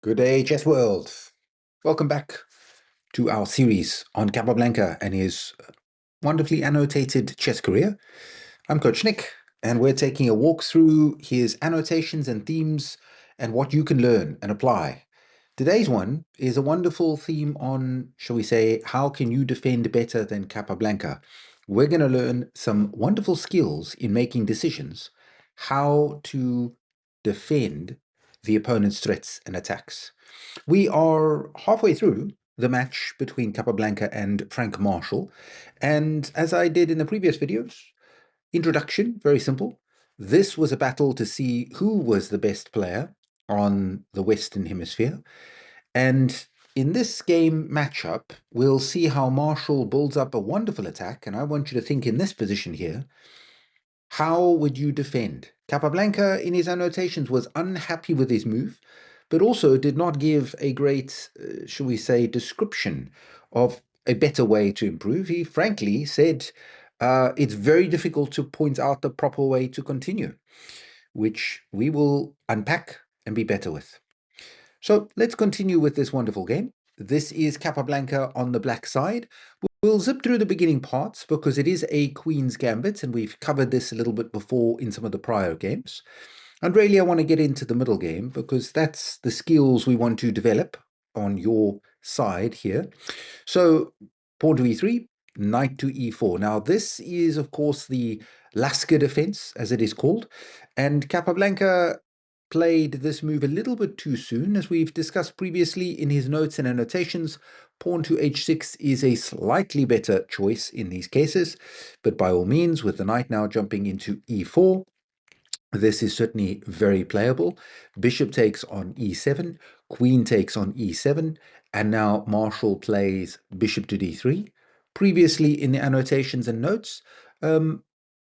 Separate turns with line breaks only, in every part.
Good day, chess world. Welcome back to our series on Capablanca and his wonderfully annotated chess career. I'm Coach Nick, and we're taking a walk through his annotations and themes and what you can learn and apply. Today's one is a wonderful theme on, shall we say, how can you defend better than Capablanca? We're going to learn some wonderful skills in making decisions, how to defend the opponent's threats and attacks. We are halfway through the match between Capablanca and Frank Marshall, and as I did in the previous videos, introduction, very simple. This was a battle to see who was the best player on the Western Hemisphere, and in this game matchup, we'll see how Marshall builds up a wonderful attack, and I want you to think in this position here, how would you defend? Capablanca, in his annotations, was unhappy with his move, but also did not give a great, shall we say, description of a better way to improve. He frankly said it's very difficult to point out the proper way to continue, which we will unpack and be better with. So let's continue with this wonderful game. This is Capablanca on the black side. We'll zip through the beginning parts because it is a Queen's Gambit, and we've covered this a little bit before in some of the prior games. And really, I want to get into the middle game because that's the skills we want to develop on your side here. So, pawn to e3, knight to e4. Now, this is, of course, the Lasker defense, as it is called. And Capablanca played this move a little bit too soon, as we've discussed previously in his notes and annotations. Pawn to h6 is a slightly better choice in these cases, but by all means, with the knight now jumping into e4, this is certainly very playable. Bishop takes on e7, queen takes on e7, and now Marshall plays bishop to d3. Previously in the annotations and notes,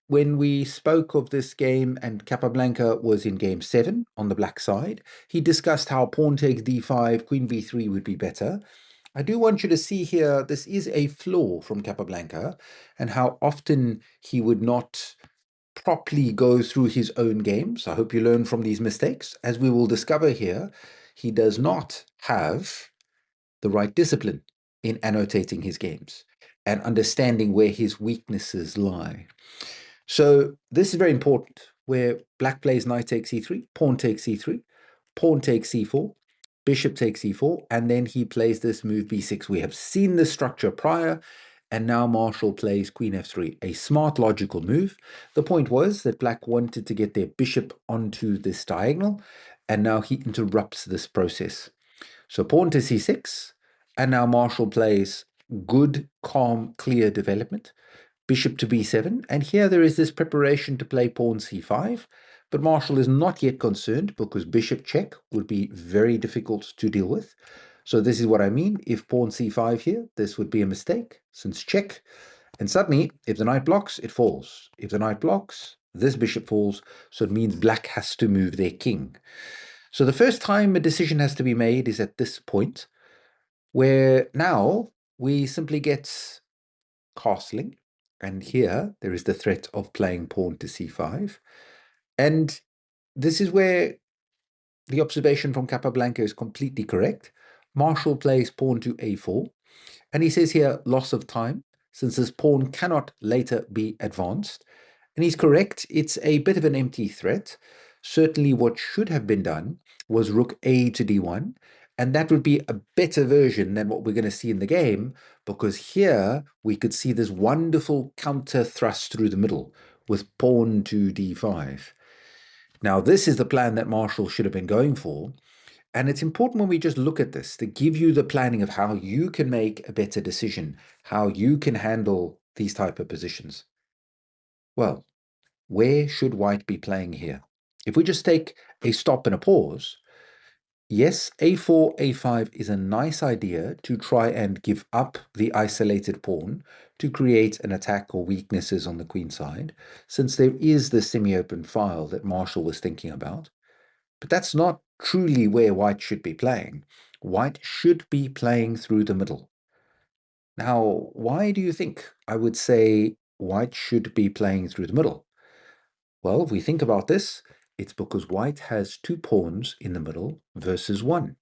when we spoke of this game and Capablanca was in game 7 on the black side, he discussed how pawn takes d5, queen b3 would be better. I do want you to see here, this is a flaw from Capablanca and how often he would not properly go through his own games. I hope you learn from these mistakes. As we will discover here, he does not have the right discipline in annotating his games and understanding where his weaknesses lie. So this is very important, where black plays knight takes e3, pawn takes e3, pawn takes c4, bishop takes e4, and then he plays this move b6. We have seen this structure prior, and now Marshall plays queen f3, a smart logical move. The point was that black wanted to get their bishop onto this diagonal, and now he interrupts this process. So pawn to c6, and now Marshall plays good, calm, clear development. Bishop to b7, and here there is this preparation to play pawn c5, but Marshall is not yet concerned because bishop check would be very difficult to deal with. So this is what I mean. If pawn c5 here, this would be a mistake, since check. And suddenly, if the knight blocks, it falls. If the knight blocks, this bishop falls, so it means black has to move their king. So the first time a decision has to be made is at this point, where now we simply get castling. And here there is the threat of playing pawn to c5. And this is where the observation from Capablanca is completely correct. Marshall plays pawn to a4. And he says here, loss of time, since this pawn cannot later be advanced. And he's correct. It's a bit of an empty threat. Certainly what should have been done was rook a to d1. And that would be a better version than what we're going to see in the game, because here we could see this wonderful counter thrust through the middle with pawn to d5. Now, this is the plan that Marshall should have been going for. And it's important when we just look at this to give you the planning of how you can make a better decision, how you can handle these type of positions. Well, where should white be playing here? If we just take a stop and a pause, yes, a4, a5 is a nice idea to try and give up the isolated pawn to create an attack or weaknesses on the queen side, since there is the semi-open file that Marshall was thinking about. But that's not truly where white should be playing. White should be playing through the middle. Now, why do you think I would say white should be playing through the middle? Well, if we think about this, it's because white has two pawns in the middle versus one.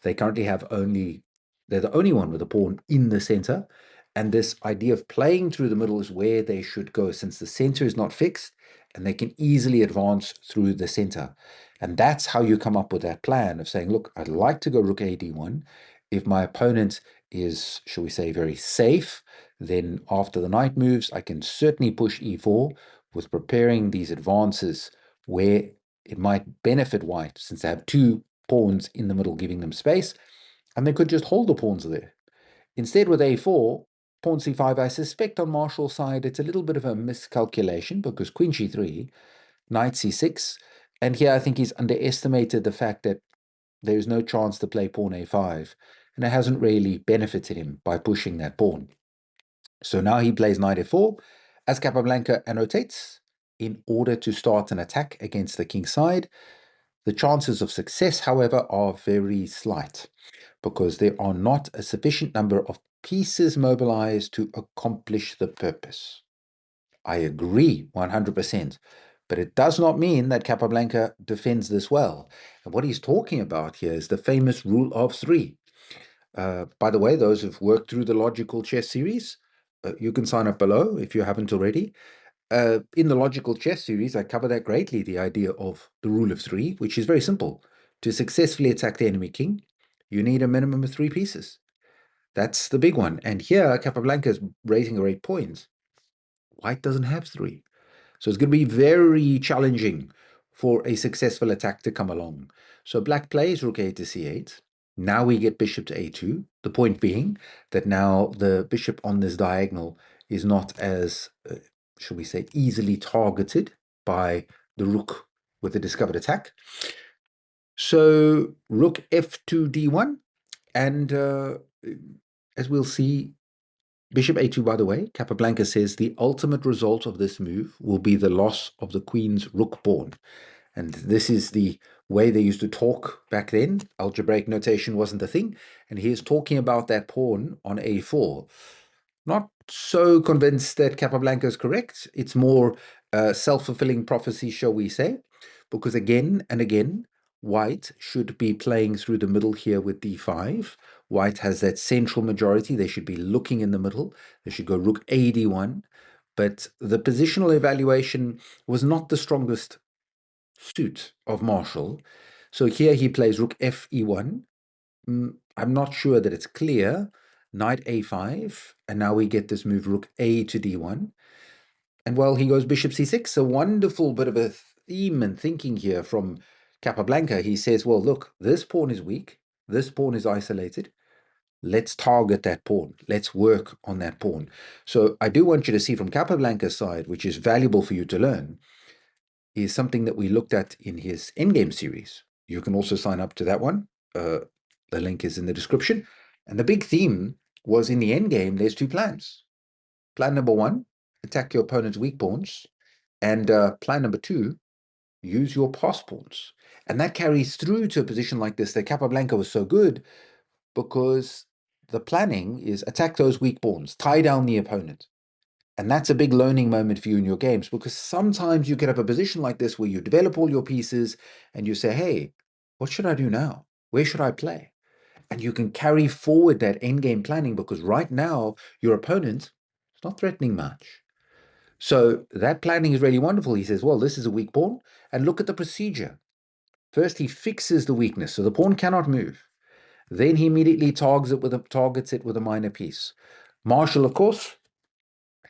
They currently have they're the only one with a pawn in the center. And this idea of playing through the middle is where they should go, since the center is not fixed and they can easily advance through the center. And that's how you come up with that plan of saying, look, I'd like to go rook a d1. If my opponent is, shall we say, very safe, then after the knight moves, I can certainly push e4 with preparing these advances where it might benefit white, since they have two pawns in the middle giving them space, and they could just hold the pawns there. Instead, with a4, pawn c5, I suspect on Marshall's side, it's a little bit of a miscalculation because queen g3, knight c6, and here I think he's underestimated the fact that there's no chance to play pawn a5, and it hasn't really benefited him by pushing that pawn. So now he plays knight f4, as Capablanca annotates, in order to start an attack against the king's side. The chances of success, however, are very slight because there are not a sufficient number of pieces mobilized to accomplish the purpose. I agree 100%, but it does not mean that Capablanca defends this well. And what he's talking about here is the famous rule of three. By the way, those who've worked through the logical chess series, you can sign up below if you haven't already. In the logical chess series, I cover that greatly, the idea of the rule of three, which is very simple. To successfully attack the enemy king, you need a minimum of three pieces. That's the big one. And here, Capablanca is raising a great point. White doesn't have three. So it's going to be very challenging for a successful attack to come along. So black plays rook a to c8. Now we get bishop to a2. The point being that now the bishop on this diagonal is not as, shall we say, easily targeted by the rook with the discovered attack. So rook f2 d1. And as we'll see, bishop a2, by the way, Capablanca says the ultimate result of this move will be the loss of the queen's rook pawn. And this is the way they used to talk back then. Algebraic notation wasn't a thing. And he is talking about that pawn on a4. Not so convinced that Capablanca is correct. It's more self-fulfilling prophecy, shall we say, because again and again, white should be playing through the middle here with d5. White has that central majority. They should be looking in the middle. They should go rook a d1. But the positional evaluation was not the strongest suit of Marshall. So here he plays rook f e1. I'm not sure that it's clear. Knight a5, and now we get this move rook a to d1. And well, he goes bishop c6, a wonderful bit of a theme and thinking here from Capablanca. He says, well, look, this pawn is weak. This pawn is isolated. Let's target that pawn. Let's work on that pawn. So I do want you to see from Capablanca's side, which is valuable for you to learn, is something that we looked at in his Endgame series. You can also sign up to that one. The link is in the description. And the big theme was in the Endgame, there's two plans. Plan number one, attack your opponent's weak pawns. And plan number two, use your pass pawns. And that carries through to a position like this that Capablanca was so good because the planning is attack those weak pawns, tie down the opponent. And that's a big learning moment for you in your games, because sometimes you get up a position like this where you develop all your pieces and you say, hey, what should I do now? Where should I play? And you can carry forward that endgame planning because right now your opponent is not threatening much. So that planning is really wonderful. He says, well, this is a weak pawn. And look at the procedure. First, he fixes the weakness, so the pawn cannot move. Then he immediately targets it with a minor piece. Marshall, of course,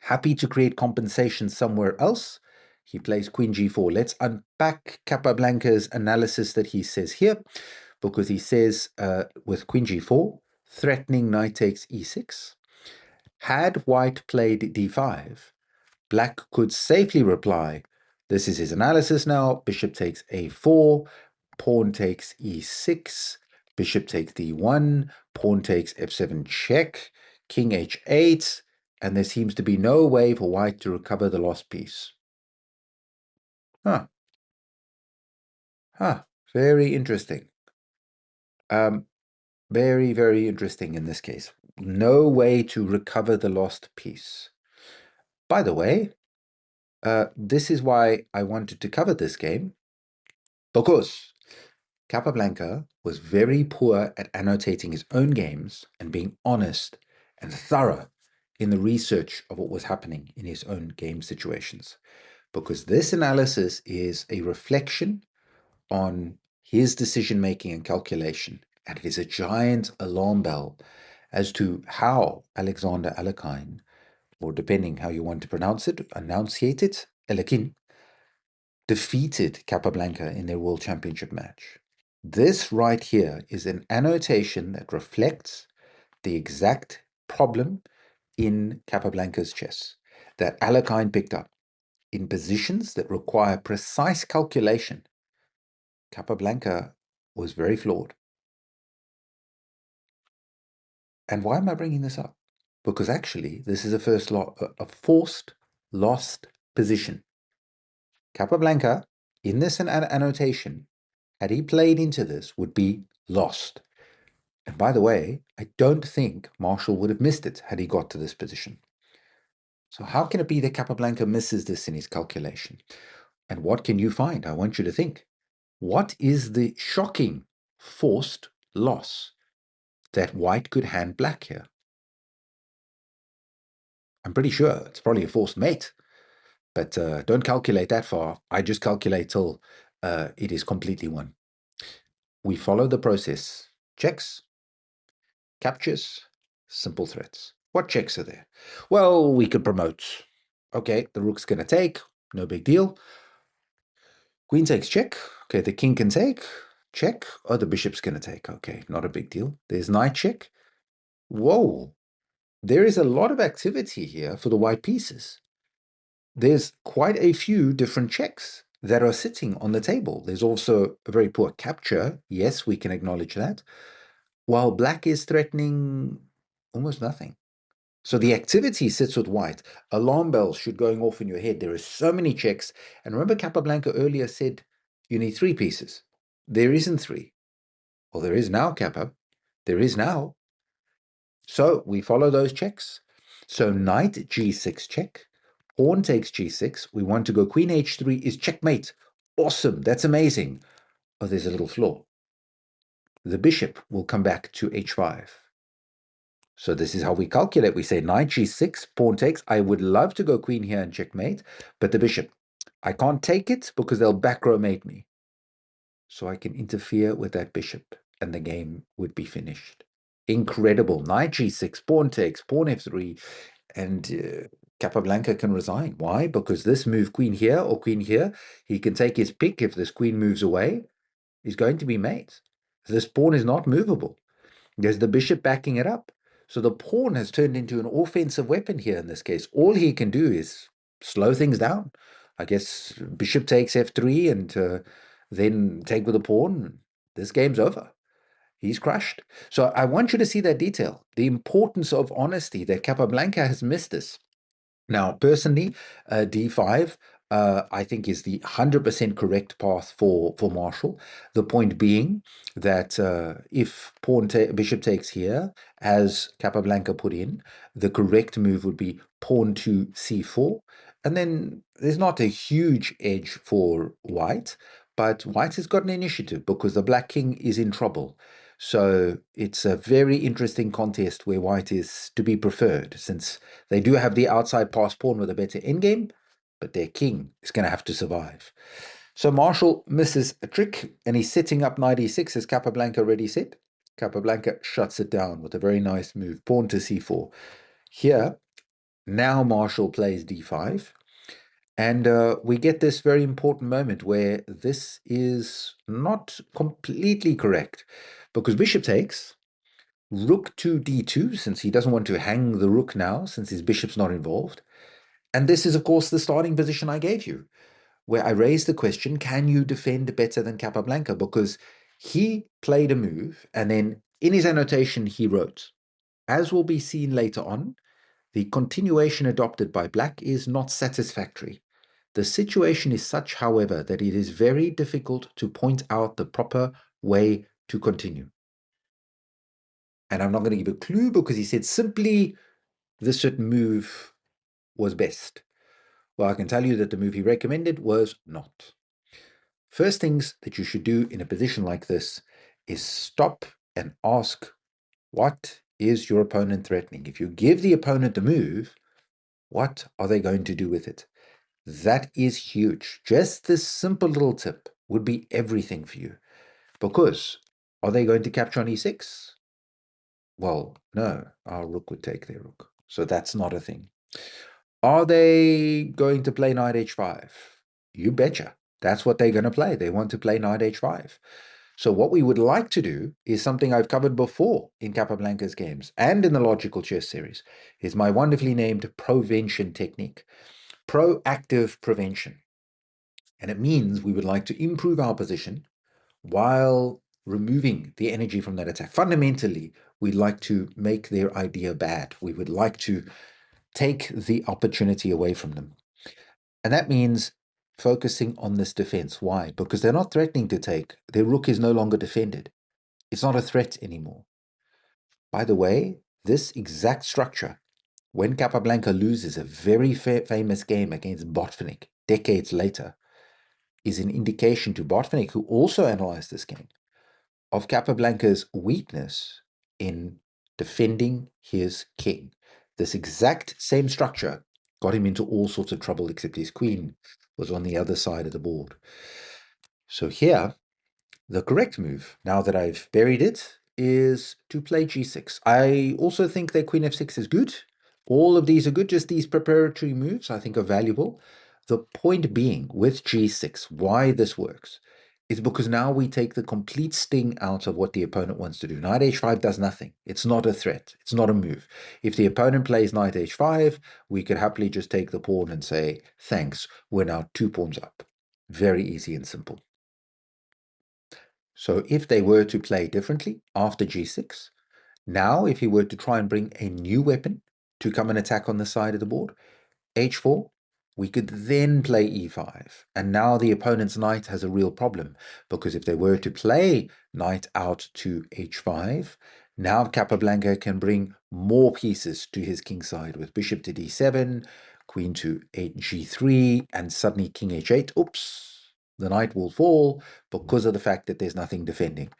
happy to create compensation somewhere else. He plays queen g4. Let's unpack Capablanca's analysis that he says here, because he says with queen g4, threatening knight takes e6. Had white played d5, black could safely reply, this is his analysis now, bishop takes a4, pawn takes e6, bishop takes d1, pawn takes f7 check, king h8, and there seems to be no way for white to recover the lost piece. Very interesting. Very, very interesting in this case. No way to recover the lost piece. By the way, this is why I wanted to cover this game, because Capablanca was very poor at annotating his own games and being honest and thorough in the research of what was happening in his own game situations. Because this analysis is a reflection on his decision making and calculation, and it is a giant alarm bell as to how Alexander Alekhine, or depending how you want to pronounce it, enunciate it, Alekhine, defeated Capablanca in their World Championship match. This right here is an annotation that reflects the exact problem in Capablanca's chess that Alekhine picked up. In positions that require precise calculation, Capablanca was very flawed. And why am I bringing this up? Because actually, this is a forced lost position. Capablanca, in this annotation, had he played into this, would be lost. And by the way, I don't think Marshall would have missed it had he got to this position. So how can it be that Capablanca misses this in his calculation? And what can you find? I want you to think. What is the shocking forced loss that white could hand black here? I'm pretty sure it's probably a forced mate, but don't calculate that far. I just calculate till it is completely won. We follow the process. Checks, captures, simple threats. What checks are there? Well, we could promote. Okay, the rook's going to take. No big deal. Queen takes check. Okay, the king can take. Check. Oh, the bishop's going to take. Okay, not a big deal. There's knight check. Whoa. There is a lot of activity here for the white pieces. There's quite a few different checks that are sitting on the table. There's also a very poor capture. Yes, we can acknowledge that. While black is threatening almost nothing. So the activity sits with white. Alarm bells should going off in your head. There are so many checks. And remember Capablanca earlier said you need 3 pieces. There isn't 3. Well, there is now, Kappa. There is now. So we follow those checks. So knight g6 check. Pawn takes g6. We want to go queen h3 is checkmate. Awesome. That's amazing. Oh, there's a little flaw. The bishop will come back to h5. So this is how we calculate. We say knight g6, pawn takes. I would love to go queen here and checkmate, but the bishop, I can't take it because they'll back row mate me. So I can interfere with that bishop and the game would be finished. Incredible. Knight g6, pawn takes, pawn f3, and Capablanca can resign. Why? Because this move, queen here or queen here, he can take his pick. If this queen moves away, he's going to be mate. This pawn is not movable. There's the bishop backing it up. So the pawn has turned into an offensive weapon here in this case. All he can do is slow things down. I guess bishop takes f3 and then take with the pawn. This game's over. He's crushed. So I want you to see that detail, the importance of honesty, that Capablanca has missed this. Now, personally, d5, I think is the 100% correct path for Marshall. The point being that if bishop takes here, as Capablanca put in, the correct move would be pawn to c4. And then there's not a huge edge for white, but white has got an initiative because the black king is in trouble. So it's a very interesting contest where white is to be preferred, since they do have the outside pass pawn with a better endgame, but their king is going to have to survive. So Marshall misses a trick, and he's setting up knight e6, as Capablanca already said. Capablanca shuts it down with a very nice move, pawn to c4. Here, now Marshall plays d5, and we get this very important moment where this is not completely correct, because bishop takes, rook to d2, since he doesn't want to hang the rook now, since his bishop's not involved. And this is, of course, the starting position I gave you, where I raised the question, can you defend better than Capablanca? Because he played a move, and then in his annotation, he wrote, as will be seen later on, the continuation adopted by black is not satisfactory. The situation is such, however, that it is very difficult to point out the proper way to continue. And I'm not going to give a clue because he said simply this certain move was best. Well, I can tell you that the move he recommended was not. First things that you should do in a position like this is stop and ask, what is your opponent threatening? If you give the opponent a move, what are they going to do with it? That is huge. Just this simple little tip would be everything for you. Because are they going to capture on e6? Well, no, our rook would take their rook. So that's not a thing. Are they going to play knight h5? You betcha. That's what they're going to play. They want to play knight h5. So what we would like to do is something I've covered before in Capablanca's games and in the Logical Chess series, is my wonderfully named PROVENTION technique. Proactive prevention. And it means we would like to improve our position while removing the energy from that attack. Fundamentally, we'd like to make their idea bad. We would like to take the opportunity away from them. And that means focusing on this defense. Why? Because they're not threatening to take. Their rook is no longer defended. It's not a threat anymore. By the way, this exact structure, when Capablanca loses a very famous game against Botvinnik decades later, is an indication to Botvinnik, who also analyzed this game, of Capablanca's weakness in defending his king. This exact same structure got him into all sorts of trouble, except his queen was on the other side of the board. So here, the correct move, now that I've buried it, is to play g6. I also think that queen f6 is good. All of these are good, just these preparatory moves I think are valuable. The point being, with g6, why this works, is because now we take the complete sting out of what the opponent wants to do. Knight h5 does nothing. It's not a threat. It's not a move. If the opponent plays knight h5, we could happily just take the pawn and say, thanks, we're now 2 pawns up. Very easy and simple. So if they were to play differently after g6, now if he were to try and bring a new weapon to come and attack on the side of the board, h4, we could then play e5. And now the opponent's knight has a real problem, because if they were to play knight out to h5, now Capablanca can bring more pieces to his king side with bishop to d7, queen to g3, and suddenly king h8. Oops, the knight will fall because of the fact that there's nothing defending.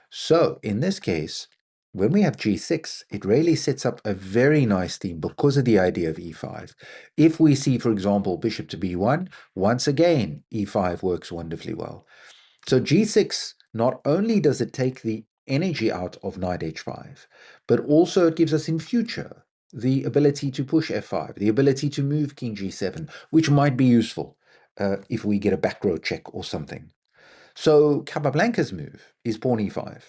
So in this case, when we have g6, it really sets up a very nice theme because of the idea of e5. If we see, for example, bishop to b1, once again, e5 works wonderfully well. So g6, not only does it take the energy out of knight h5, but also it gives us in future the ability to push f5, the ability to move king g7, which might be useful if we get a back row check or something. So Capablanca's move is pawn e5.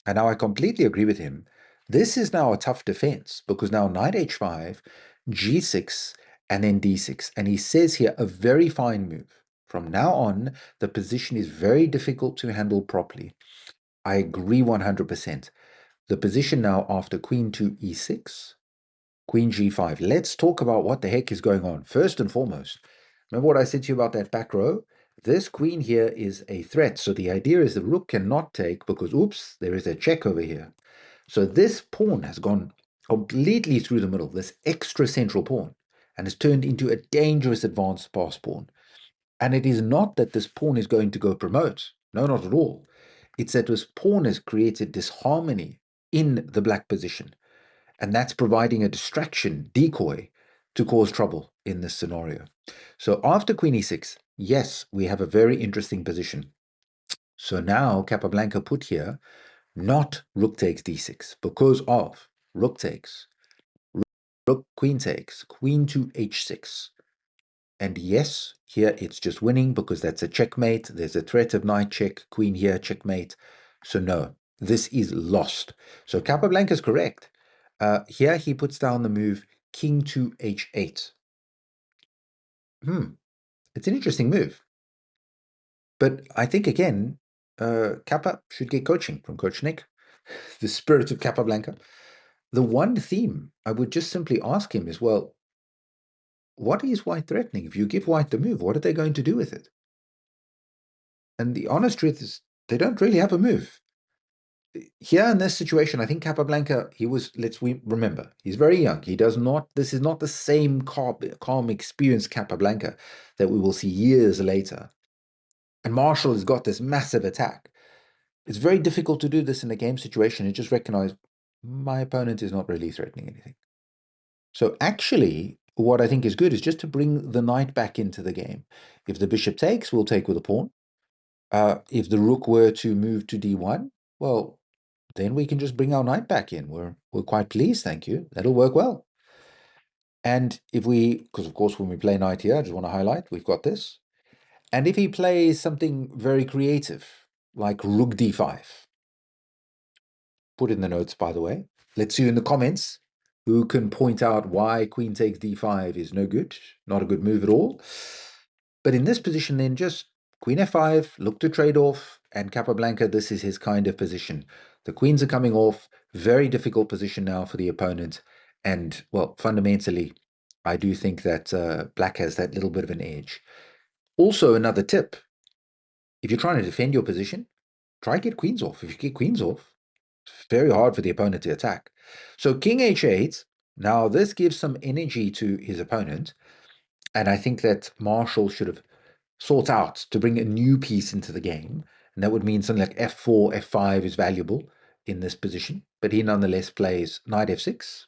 And now I completely agree with him. This is now a tough defense because now knight h5, g6, and then d6. And he says here a very fine move. From now on, the position is very difficult to handle properly. I agree 100%. The position now after queen to e6, queen g5. Let's talk about what the heck is going on. First and foremost, remember what I said to you about that back row? This queen here is a threat. So the idea is the rook cannot take because, oops, there is a check over here. So this pawn has gone completely through the middle, this extra central pawn, and has turned into a dangerous advanced pass pawn. And it is not that this pawn is going to go promote. No, not at all. It's that this pawn has created disharmony in the black position. And that's providing a distraction, decoy, to cause trouble in this scenario. So after queen e6, yes, we have a very interesting position. So now Capablanca put here, not rook takes d6, because of rook takes, rook queen takes, queen to h6. And yes, here it's just winning because that's a checkmate. There's a threat of knight check, queen here, checkmate. So no, this is lost. So Capablanca is correct. Here he puts down the move king to h8. It's an interesting move. But I think, again, Kappa should get coaching from Coach Nick, the spirit of Capablanca. The one theme I would just simply ask him is, well, what is white threatening? If you give white the move, what are they going to do with it? And the honest truth is, they don't really have a move. Here in this situation, I think Capablanca, we remember, he's very young. This is not the same calm, experienced Capablanca that we will see years later. And Marshall has got this massive attack. It's very difficult to do this in a game situation and just recognize my opponent is not really threatening anything. So actually, what I think is good is just to bring the knight back into the game. If the bishop takes, we'll take with a pawn. If the rook were to move to d1, well, then we can just bring our knight back in. We're quite pleased, thank you. That'll work well. And if we, because of course when we play knight here, I just want to highlight, we've got this. And if he plays something very creative, like rook d5, put in the notes, by the way. Let's see in the comments who can point out why queen takes d5 is no good, not a good move at all. But in this position, then just queen f5, look to trade off, and Capablanca, this is his kind of position. The queens are coming off, very difficult position now for the opponent. And, well, fundamentally, I do think that black has that little bit of an edge. Also, another tip, if you're trying to defend your position, try get queens off. If you get queens off, it's very hard for the opponent to attack. So king h8, now this gives some energy to his opponent, and I think that Marshall should have sought out to bring a new piece into the game, and that would mean something like f4, f5 is valuable in this position, but he nonetheless plays knight f6.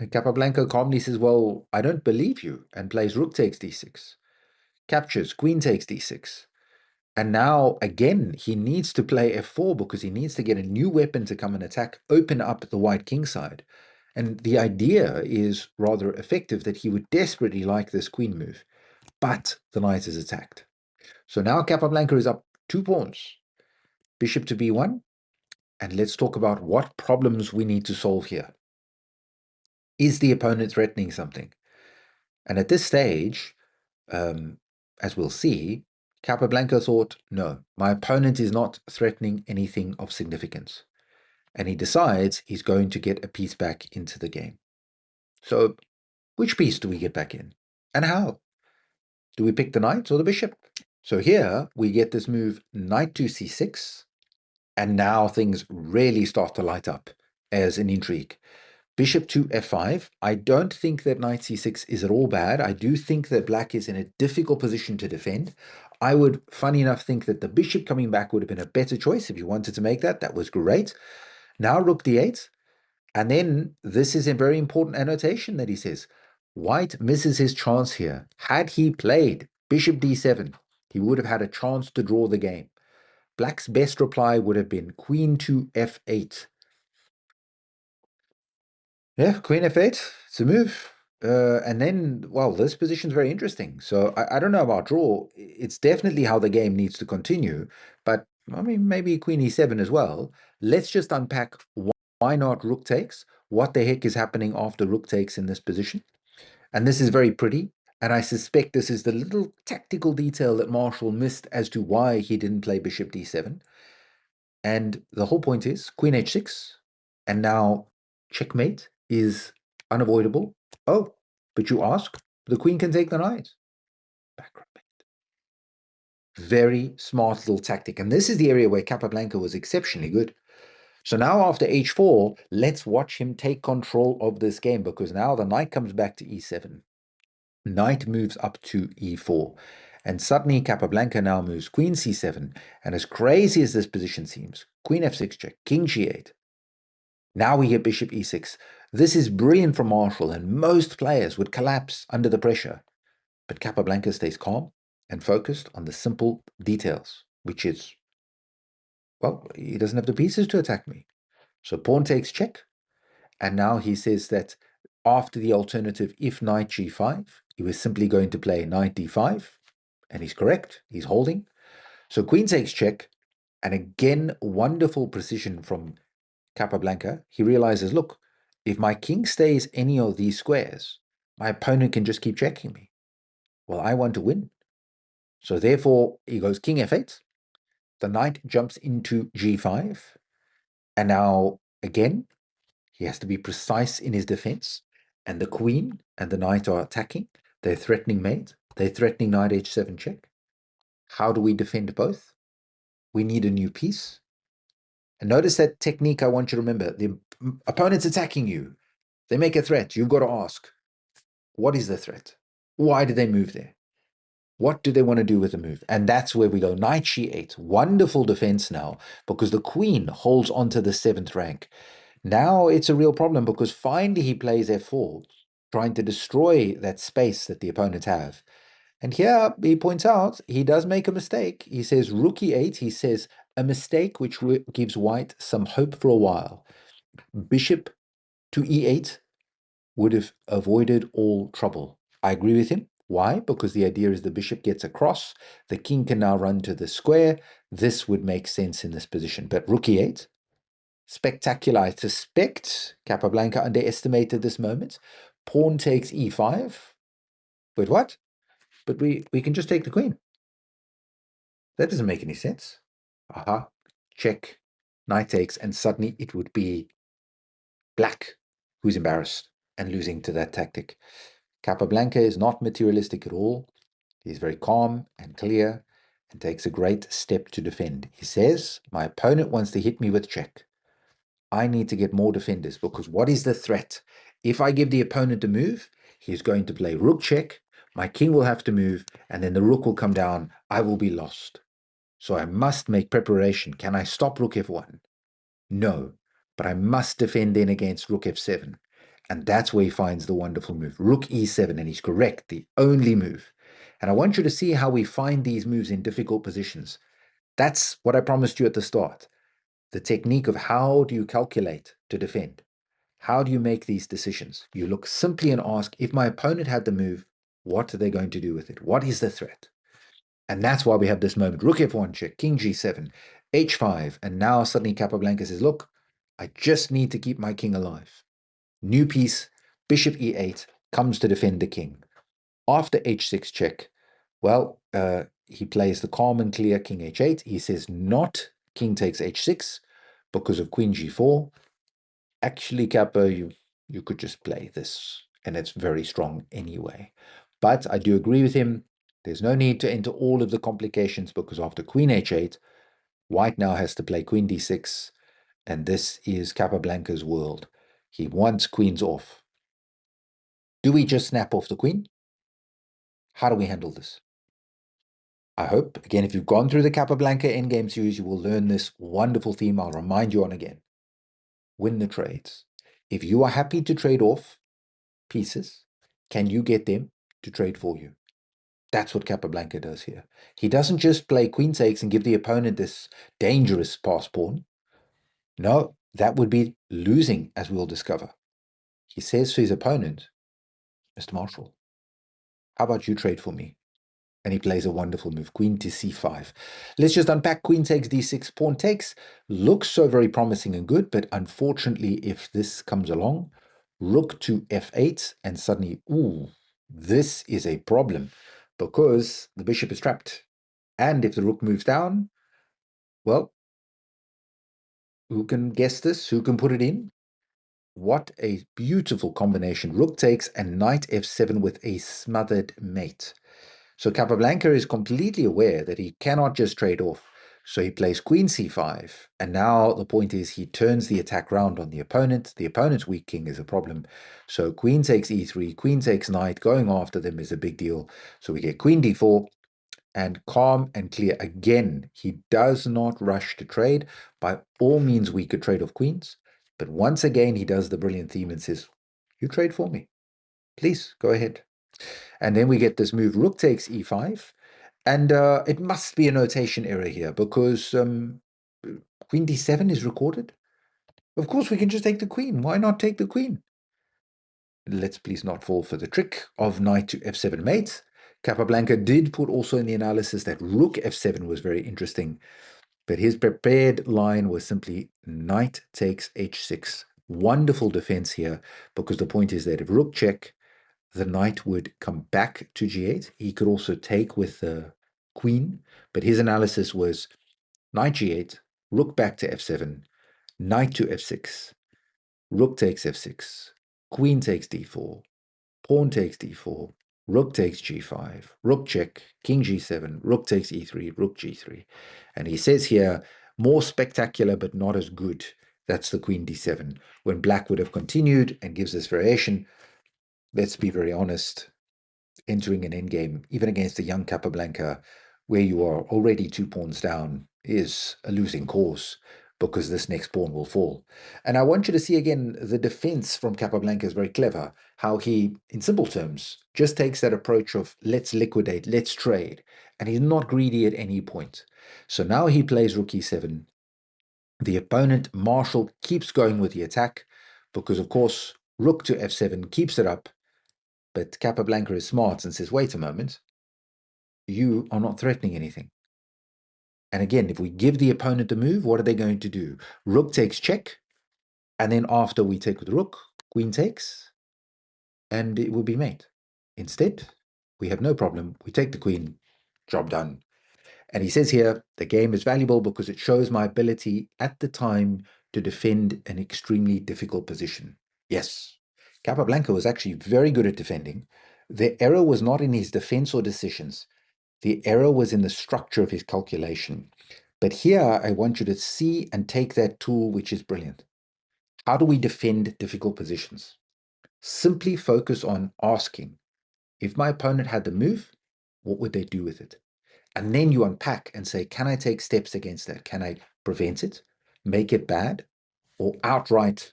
And Capablanca calmly says, well, I don't believe you, and plays rook takes d6. Captures, queen takes d6. And now, again, he needs to play f4 because he needs to get a new weapon to come and attack, open up the white king side. And the idea is rather effective that he would desperately like this queen move, but the knight is attacked. So now Capablanca is up 2 pawns, bishop to b1, and let's talk about what problems we need to solve here. Is the opponent threatening something? And at this stage, as we'll see, Capablanca thought, no, my opponent is not threatening anything of significance. And he decides he's going to get a piece back into the game. So which piece do we get back in? And how? Do we pick the knight or the bishop? So here we get this move knight to c6, and now things really start to light up as an intrigue. Bishop to f5. I don't think that knight c6 is at all bad. I do think that black is in a difficult position to defend. I would, funny enough, think that the bishop coming back would have been a better choice if you wanted to make that. That was great. Now rook d8. And then this is a very important annotation that he says. White misses his chance here. Had he played bishop d7, he would have had a chance to draw the game. Black's best reply would have been queen to f8. Yeah, queen f8, it's a move. And then, well, this position is very interesting. So I don't know about draw. It's definitely how the game needs to continue. But, I mean, maybe queen e7 as well. Let's just unpack why not rook takes? What the heck is happening after rook takes in this position? And this is very pretty. And I suspect this is the little tactical detail that Marshall missed as to why he didn't play bishop d7. And the whole point is queen h6. And now checkmate is unavoidable. Oh, but you ask, the queen can take the knight. Background mate. Very smart little tactic. And this is the area where Capablanca was exceptionally good. So now after h4, let's watch him take control of this game, because now the knight comes back to e7. Knight moves up to e4. And suddenly Capablanca now moves queen c7. And as crazy as this position seems, queen f6 check, king g8. Now we get bishop e6. This is brilliant from Marshall, and most players would collapse under the pressure. But Capablanca stays calm and focused on the simple details, which is, well, he doesn't have the pieces to attack me. So pawn takes check. And now he says that after the alternative, if knight g5, he was simply going to play knight d5. And he's correct. He's holding. So queen takes check. And again, wonderful precision from Capablanca. He realizes, look, if my king stays any of these squares, my opponent can just keep checking me. Well, I want to win. So therefore, he goes king f8. The knight jumps into g5. And now, again, he has to be precise in his defense. And the queen and the knight are attacking. They're threatening mate. They're threatening knight h7 check. How do we defend both? We need a new piece. And notice that technique I want you to remember. The opponent's attacking you. They make a threat. You've got to ask, what is the threat? Why did they move there? What do they want to do with the move? And that's where we go. Knight c8. Wonderful defense now, because the queen holds onto the 7th rank. Now it's a real problem, because finally he plays f4, trying to destroy that space that the opponents have. And here he points out he does make a mistake. He says rook e8. He says a mistake which gives white some hope for a while. Bishop to e8 would have avoided all trouble. I agree with him. Why? Because the idea is the bishop gets across, the king can now run to the square. This would make sense in this position. But rook e8, spectacular. I suspect Capablanca underestimated this moment. Pawn takes e5. But what? But we can just take the queen. That doesn't make any sense. Aha, check, knight takes, and suddenly it would be black who's embarrassed and losing to that tactic. Capablanca is not materialistic at all. He's very calm and clear and takes a great step to defend. He says, my opponent wants to hit me with check. I need to get more defenders, because what is the threat? If I give the opponent a move, he's going to play rook check, my king will have to move, and then the rook will come down. I will be lost. So I must make preparation. Can I stop rook f1? No, but I must defend in against rook f7. And that's where he finds the wonderful move, rook e7, and he's correct, the only move. And I want you to see how we find these moves in difficult positions. That's what I promised you at the start. The technique of how do you calculate to defend? How do you make these decisions? You look simply and ask, if my opponent had the move, what are they going to do with it? What is the threat? And that's why we have this moment. Rook f1 check, king g7, h5, and now suddenly Capablanca says, look, I just need to keep my king alive. New piece, bishop e8, comes to defend the king. After h6 check, well, he plays the calm and clear king h8. He says not king takes h6 because of queen g4. Actually, Kappa, you could just play this, and it's very strong anyway. But I do agree with him. There's no need to enter all of the complications, because after queen h8, white now has to play queen d6, and this is Capablanca's world. He wants queens off. Do we just snap off the queen? How do we handle this? I hope, again, if you've gone through the Capablanca Endgame series, you will learn this wonderful theme. I'll remind you on again. Win the trades. If you are happy to trade off pieces, can you get them to trade for you? That's what Capablanca does here. He doesn't just play queen takes and give the opponent this dangerous pass pawn. No, that would be losing, as we'll discover. He says to his opponent, Mr. Marshall, how about you trade for me? And he plays a wonderful move, queen to c5. Let's just unpack queen takes, d6, pawn takes. Looks so very promising and good, but unfortunately, if this comes along, rook to f8, and suddenly, ooh, this is a problem, because the bishop is trapped. And if the rook moves down, well, who can guess this? Who can put it in? What a beautiful combination. Rook takes and knight f7 with a smothered mate. So Capablanca is completely aware that he cannot just trade off. So he plays queen c5. And now the point is he turns the attack round on the opponent. The opponent's weak king is a problem. So queen takes e3, queen takes knight. Going after them is a big deal. So we get queen d4. And calm and clear. Again, he does not rush to trade. By all means, we could trade off queens. But once again, he does the brilliant theme and says, you trade for me. Please, go ahead. And then we get this move, rook takes e5. And it must be a notation error here, because queen d7 is recorded. Of course, we can just take the queen. Why not take the queen? Let's please not fall for the trick of knight to f7 mate. Capablanca did put also in the analysis that rook f7 was very interesting, but his prepared line was simply knight takes h6. Wonderful defense here, because the point is that if rook check, the knight would come back to g8. He could also take with the queen, but his analysis was knight g8, rook back to f7, knight to f6, rook takes f6, queen takes d4, pawn takes d4, rook takes g5, rook check, king g7, rook takes e3, rook g3. And he says here, more spectacular but not as good. That's the queen d7. When black would have continued and gives this variation, let's be very honest, entering an endgame, even against a young Capablanca, where you are already 2 pawns down, is a losing cause because this next pawn will fall. And I want you to see again, the defense from Capablanca is very clever, how he, in simple terms, just takes that approach of let's liquidate, let's trade, and he's not greedy at any point. So now he plays rook e7. The opponent, Marshall, keeps going with the attack because, of course, rook to f7 keeps it up, but Capablanca is smart and says, wait a moment, you are not threatening anything. And again, if we give the opponent a move, what are they going to do? Rook takes check, and then after we take with rook, queen takes, and it will be mate. Instead, we have no problem. We take the queen, job done. And he says here, the game is valuable because it shows my ability at the time to defend an extremely difficult position. Yes, Capablanca was actually very good at defending. The error was not in his defense or decisions. The error was in the structure of his calculation. But here, I want you to see and take that tool, which is brilliant. How do we defend difficult positions? Simply focus on asking, if my opponent had the move, what would they do with it? And then you unpack and say, can I take steps against that? Can I prevent it, make it bad, or outright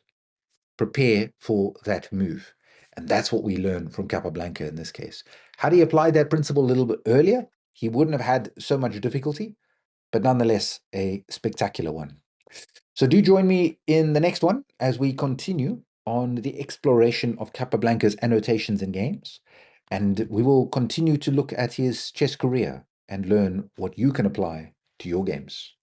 prepare for that move? And that's what we learn from Capablanca in this case. Had he applied that principle a little bit earlier, he wouldn't have had so much difficulty, but nonetheless, a spectacular one. So do join me in the next one as we continue on the exploration of Capablanca's annotations and games. And we will continue to look at his chess career and learn what you can apply to your games.